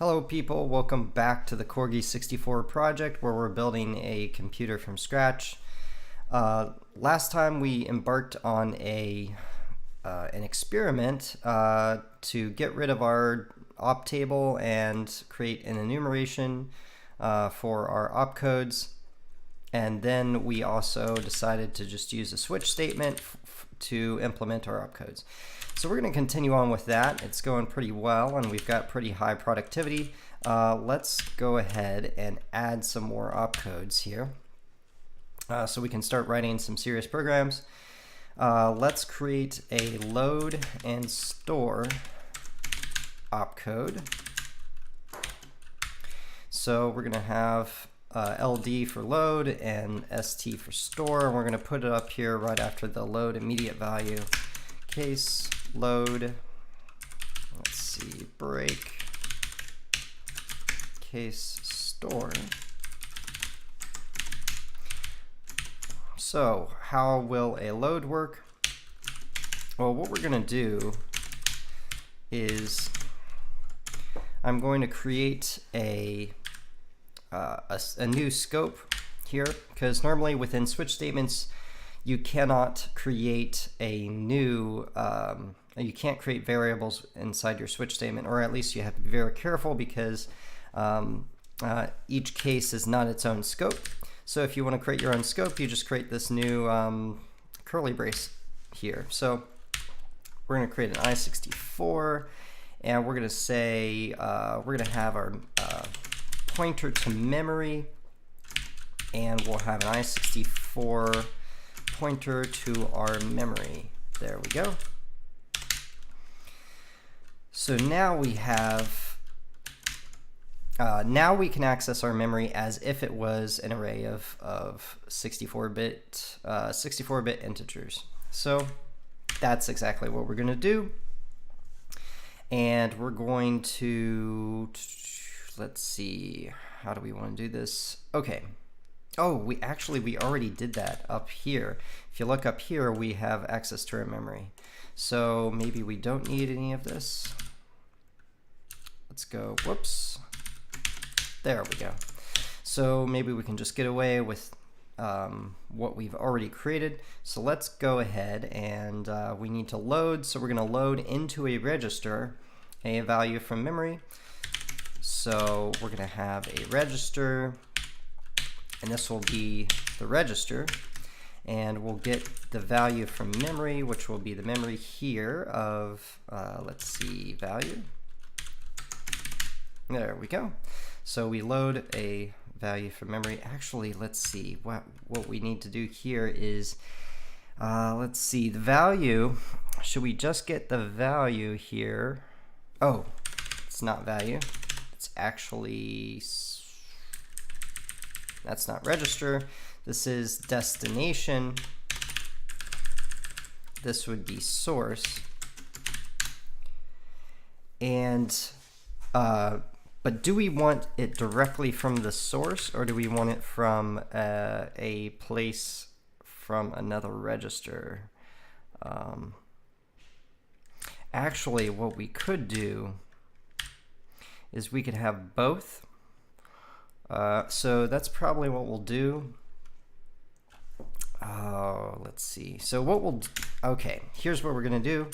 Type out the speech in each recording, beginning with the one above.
Hello people, welcome back to the corgi64 project where we're building a computer from scratch. Last time we embarked on an experiment to get rid of our optable and create an enumeration for our opcodes, and then we also decided to just use a switch statement to implement our opcodes. So we're going to continue on with that. It's going pretty well and we've got pretty high productivity. Let's go ahead and add some more opcodes here so we can start writing some serious programs. Let's create a load and store opcode. So we're going to have LD for load and ST for store, and we're going to put it up here right after the load immediate value. Case load, let's see, break, case store. So how will a load work? Well, what we're going to do is I'm going to create a new scope here, because normally within switch statements you cannot create a new you can't create variables inside your switch statement, or at least you have to be very careful because each case is not its own scope. So if you want to create your own scope, you just create this new curly brace here. So we're going to create an i64, and we're going to say we're going to have our pointer to memory, and we'll have an i64 pointer to our memory. There we go. So now we have now we can access our memory as if it was an array of 64-bit integers. So that's exactly what we're going to do, and we're going to, let's see, how do we want to do this? Okay. Oh, we already did that up here. If you look up here, we have access to our memory. So maybe we don't need any of this. Let's go, whoops. There we go. So maybe we can just get away with what we've already created. So let's go ahead and we need to load. So we're going to load into a register a value from memory. So we're going to have a register, and this will be the register, and we'll get the value from memory, which will be the memory here of, let's see, value. There we go. So we load a value from memory. Actually, let's see, what we need to do here is, let's see, the value, should we just get the value here? Oh, it's not value. It's actually, that's not register. This is destination. This would be source. And but do we want it directly from the source, or do we want it from a place from another register? Actually, what we could do is we could have both. So that's probably what we'll do. Let's see. So what we'll, okay, here's what we're going to do,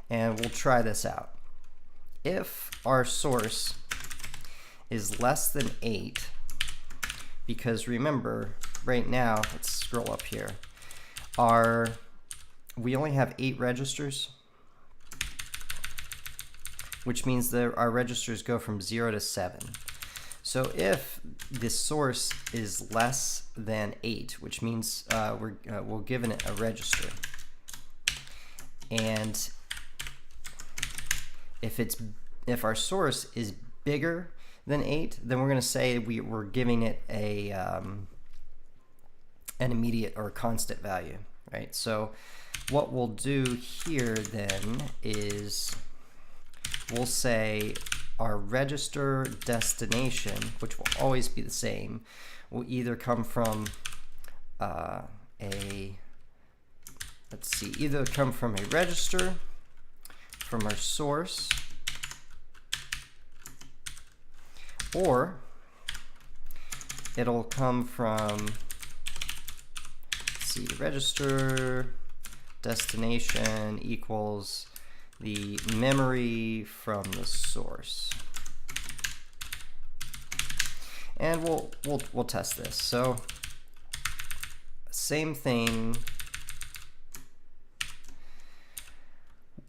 and we'll try this out. If our source is less than 8, because remember, right now, let's scroll up here, we only have 8 registers, which means that our registers go from 0 to 7. So if the source is less than 8, which means we're given it a register, and if our source is bigger than 8, then we're going to say we're giving it an immediate or constant value, right? So what we'll do here then is we'll say our register destination, which will always be the same, will either come from either come from a register, from our source, or it'll come from, let's see, register destination equals the memory from the source. And we'll test this. So same thing.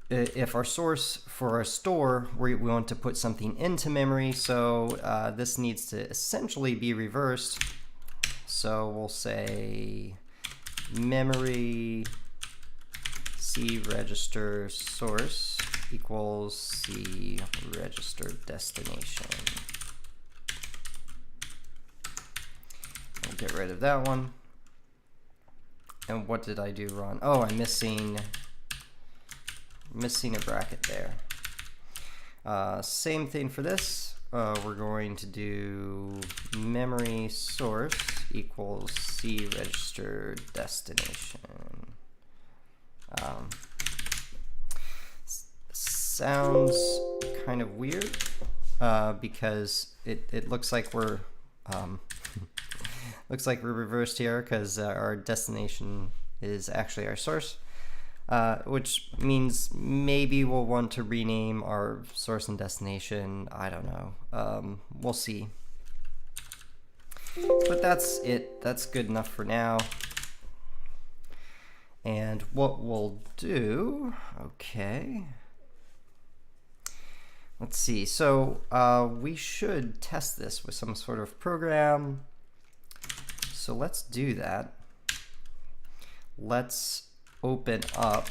If our source for our store, we want to put something into memory, so this needs to essentially be reversed. So we'll say memory C register source equals C register destination. We'll get rid of that one. And what did I do wrong? Oh, I'm missing a bracket there. Same thing for this. We're going to do memory source equals C register destination. Sounds kind of weird because it looks like we're reversed here, because our destination is actually our source. Which means maybe we'll want to rename our source and destination. I don't know. We'll see. But that's it. That's good enough for now. And what we'll do, okay. Let's see. So we should test this with some sort of program. So let's do that. Let's open up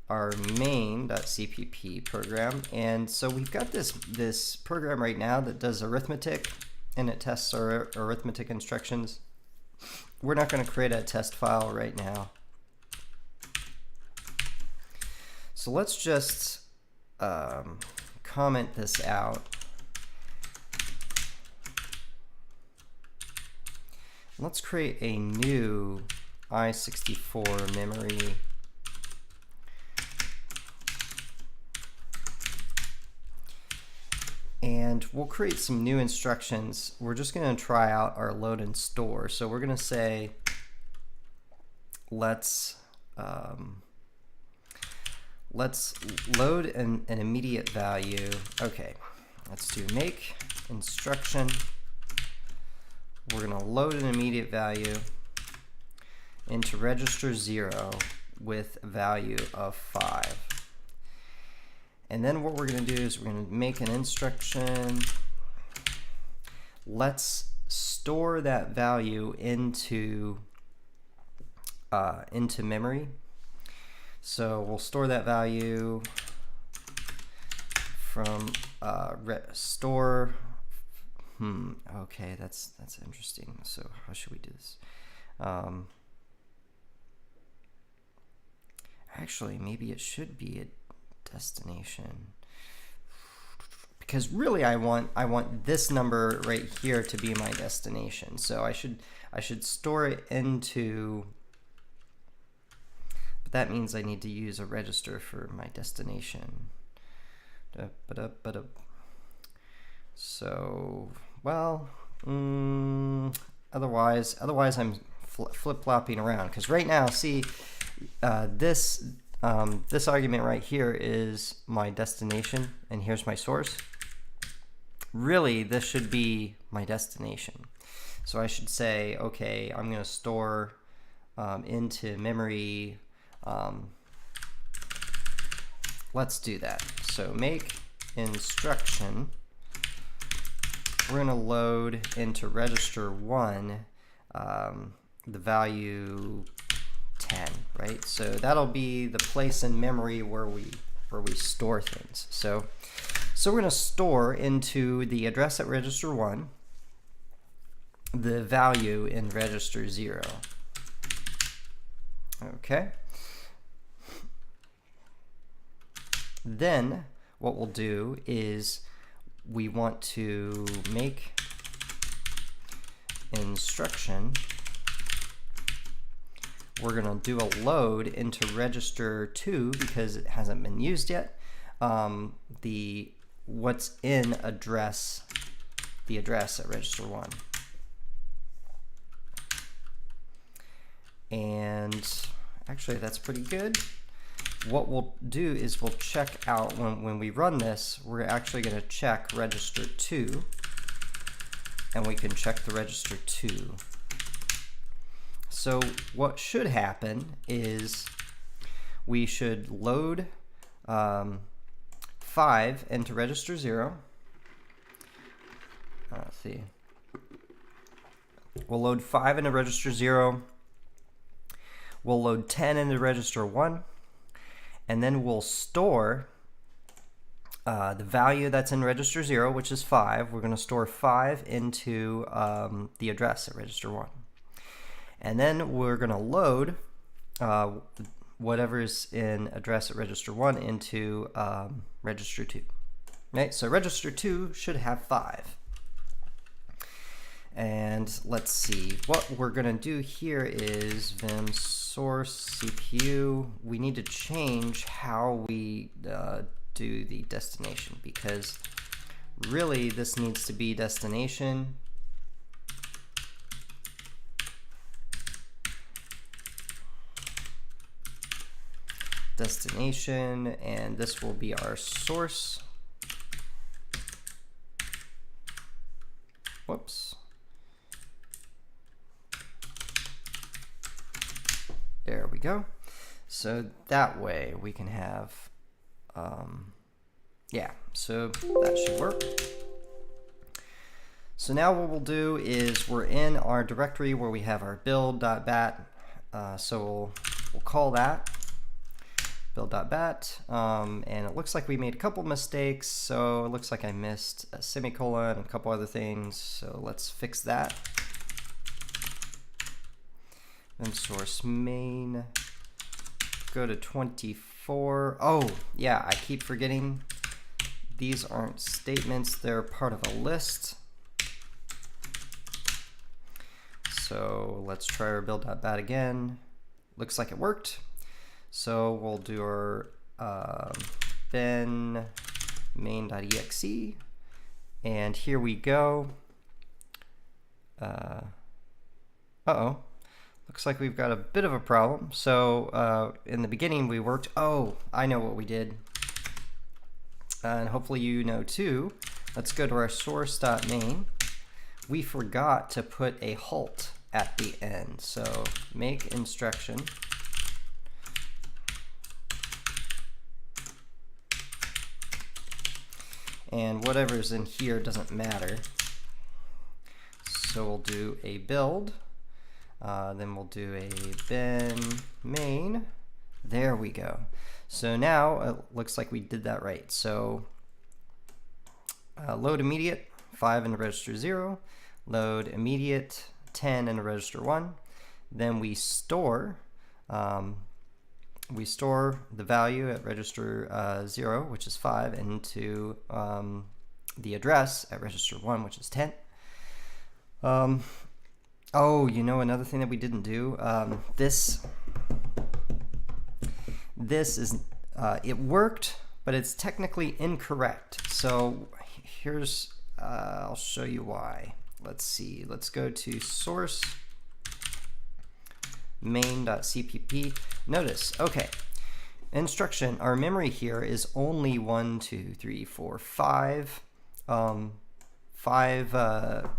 our main.cpp program, and so we've got this program right now that does arithmetic, and it tests our arithmetic instructions. We're not going to create a test file right now, so let's just comment this out. Let's create a new i64 memory. And we'll create some new instructions. We're just going to try out our load and store. So we're going to say, let's load an immediate value. Okay, let's do make instruction. We're going to load an immediate value into register 0 with a value of 5. And then what we're going to do is we're going to make an instruction. Let's store that value into memory. So we'll store that value from store. Okay, that's interesting. So how should we do this? Actually, maybe it should be a destination, because really I want this number right here to be my destination. So I should store it into, but that means I need to use a register for my destination. So, well, otherwise I'm flip-flopping around, because right now, see, this argument right here is my destination, and here's my source. Really, this should be my destination. So I should say, okay, I'm going to store into memory. Let's do that. So make instruction. We're going to load into register 1 the value 10, right? So that'll be the place in memory where we store things. So we're going to store into the address at register 1 the value in register 0. Okay. Then what we'll do is we want to make instruction. We're going to do a load into register 2 because it hasn't been used yet. The what's in the address at register 1. And actually, that's pretty good. What we'll do is we'll check out when we run this, we're actually going to check register 2, and we can check the register 2. So what should happen is we should load 5 into register 0. Let's see. We'll load 5 into register 0. We'll load 10 into register 1. And then we'll store the value that's in register 0, which is 5. We're going to store 5 into the address at register 1. And then we're going to load whatever's in address at register 1 into register 2. Right? So register 2 should have 5. And let's see, what we're going to do here is vim source CPU. We need to change how we do the destination, because really this needs to be destination and this will be our source. Whoops. There we go. So that way we can have, yeah, so that should work. So now what we'll do is we're in our directory where we have our build.bat. So we'll call that build.bat, and it looks like we made a couple mistakes. So it looks like I missed a semicolon and a couple other things. So let's fix that. Vim source main, go to 24. Oh, yeah, I keep forgetting these aren't statements, they're part of a list. So let's try our build.bat again. Looks like it worked. So we'll do our bin main.exe, and here we go. Uh-oh. Looks like we've got a bit of a problem. So in the beginning we worked, oh, I know what we did. And hopefully you know too. Let's go to our source.main. We forgot to put a halt at the end. So make instruction. And whatever's in here doesn't matter. So we'll do a build. Then we'll do a bin main. There we go. So now it looks like we did that right. So load immediate 5 into register 0, load immediate 10 into register 1. Then we store the value at register 0, which is 5, into the address at register 1, which is 10. Oh, you know, another thing that we didn't do, this is, it worked, but it's technically incorrect. So here's, I'll show you why. Let's see, let's go to source main.cpp. Notice, okay, instruction, our memory here is only 1, 2, 3, 4, 5, 5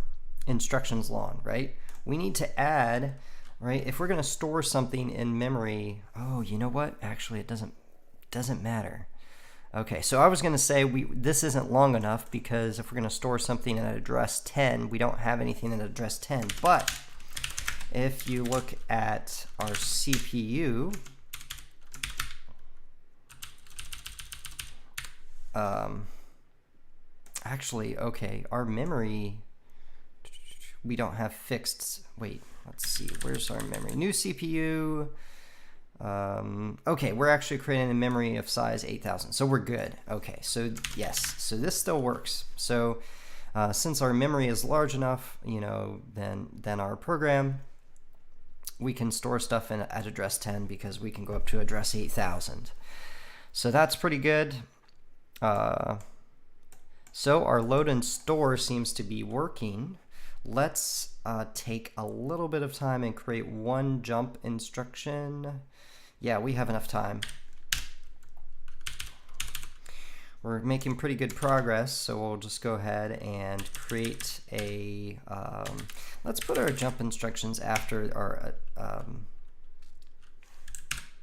instructions long, right? We need to add, right, if we're going to store something in memory, oh, you know what? Actually, it doesn't matter. Okay, so I was going to say this isn't long enough, because if we're going to store something at address 10, we don't have anything at address 10. But if you look at our CPU, actually, okay, our memory, we don't have fixed, wait, let's see, where's our memory? New CPU, okay, we're actually creating a memory of size 8000, so we're good. Okay, so yes, so this still works. So since our memory is large enough, you know, then our program, we can store stuff at address 10, because we can go up to address 8000. So that's pretty good. So our load and store seems to be working. Let's take a little bit of time and create one jump instruction. Yeah, we have enough time. We're making pretty good progress, so we'll just go ahead and create a, let's put our jump instructions after our,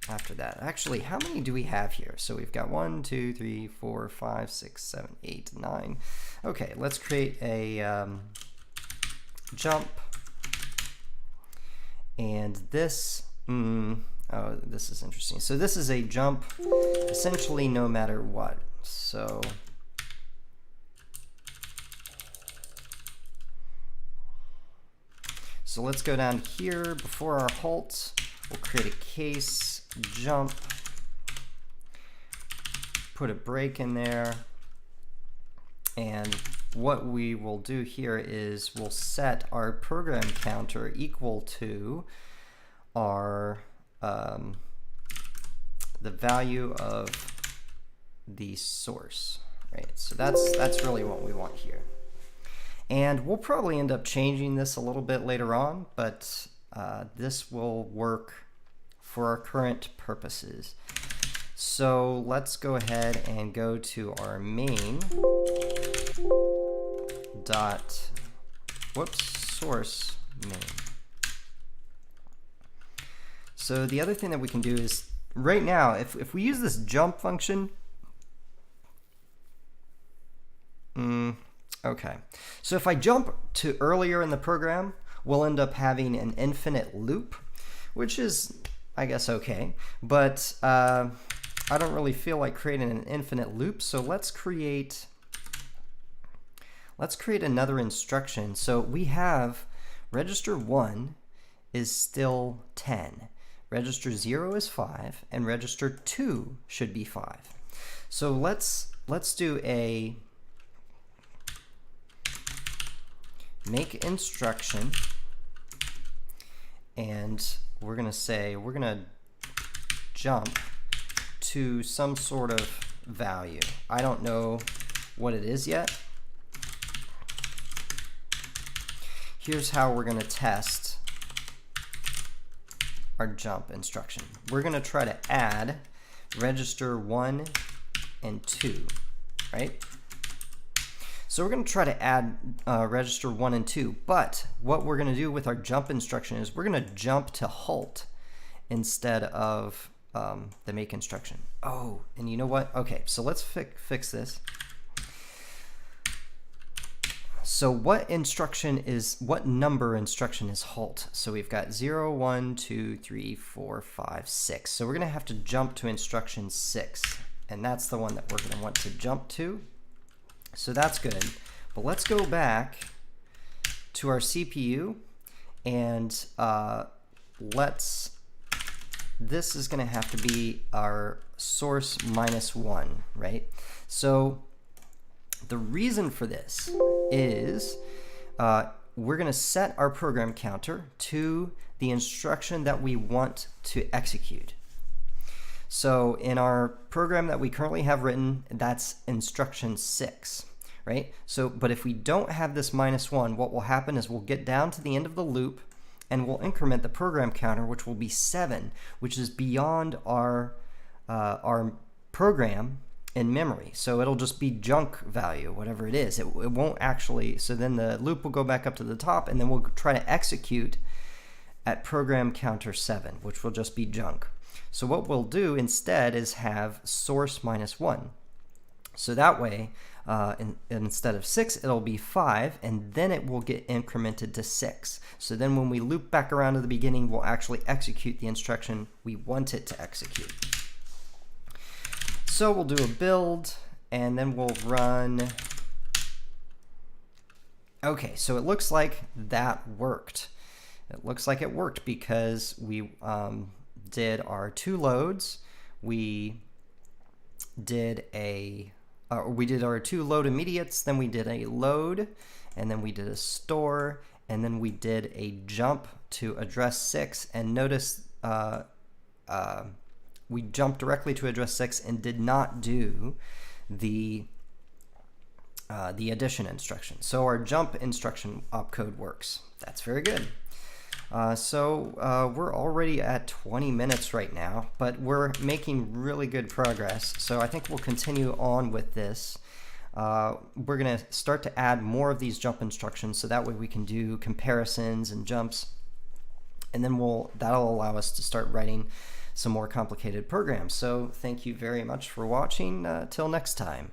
after that. Actually, how many do we have here? So we've got 1, 2, 3, 4, 5, 6, 7, 8, 9. Okay, let's create a jump. And this, oh, this is interesting. So this is a jump essentially no matter what. So let's go down here before our halt. We'll create a case jump, put a break in there, and what we will do here is we'll set our program counter equal to our the value of the source, right? So that's really what we want here. And we'll probably end up changing this a little bit later on, but this will work for our current purposes. So let's go ahead and go to our main dot, source main. So the other thing that we can do is, right now, if we use this jump function, okay. So if I jump to earlier in the program, we'll end up having an infinite loop, which is, I guess, okay. But I don't really feel like creating an infinite loop, so let's create another instruction. So we have register 1 is still 10. Register 0 is 5, and register 2 should be 5. So let's do a make instruction, and we're going to say we're going to jump to some sort of value. I don't know what it is yet. Here's how we're going to test our jump instruction. We're going to try to add register 1 and 2, right? So we're going to try to add register 1 and 2, but what we're going to do with our jump instruction is we're going to jump to halt instead of the make instruction. Oh, and you know what? Okay, so let's fix this. So what number instruction is halt? So we've got 0, 1, 2, 3, 4, 5, 6. So we're going to have to jump to instruction 6, and that's the one that we're going to want to jump to. So that's good. But let's go back to our CPU, and this is going to have to be our source -1, right? So the reason for this is we're going to set our program counter to the instruction that we want to execute. So in our program that we currently have written, that's instruction 6, right? So, but if we don't have this -1, what will happen is we'll get down to the end of the loop and we'll increment the program counter, which will be 7, which is beyond our program in memory. So it'll just be junk value, whatever it is. It won't actually, so then the loop will go back up to the top, and then we'll try to execute at program counter 7, which will just be junk. So what we'll do instead is have source -1. So that way, instead of 6, it'll be 5, and then it will get incremented to 6. So then when we loop back around to the beginning, we'll actually execute the instruction we want it to execute. So we'll do a build, and then we'll run. Okay, so it looks like that worked. It looks like it worked because we did our 2 loads. We did our 2 load immediates, then we did a load, and then we did a store, and then we did a jump to address 6. And notice we jumped directly to address 6 and did not do the the addition instruction. So our jump instruction opcode works. That's very good. We're already at 20 minutes right now, but we're making really good progress. So I think we'll continue on with this. We're going to start to add more of these jump instructions so that way we can do comparisons and jumps. And then that'll allow us to start writing some more complicated programs. So thank you very much for watching. Till next time.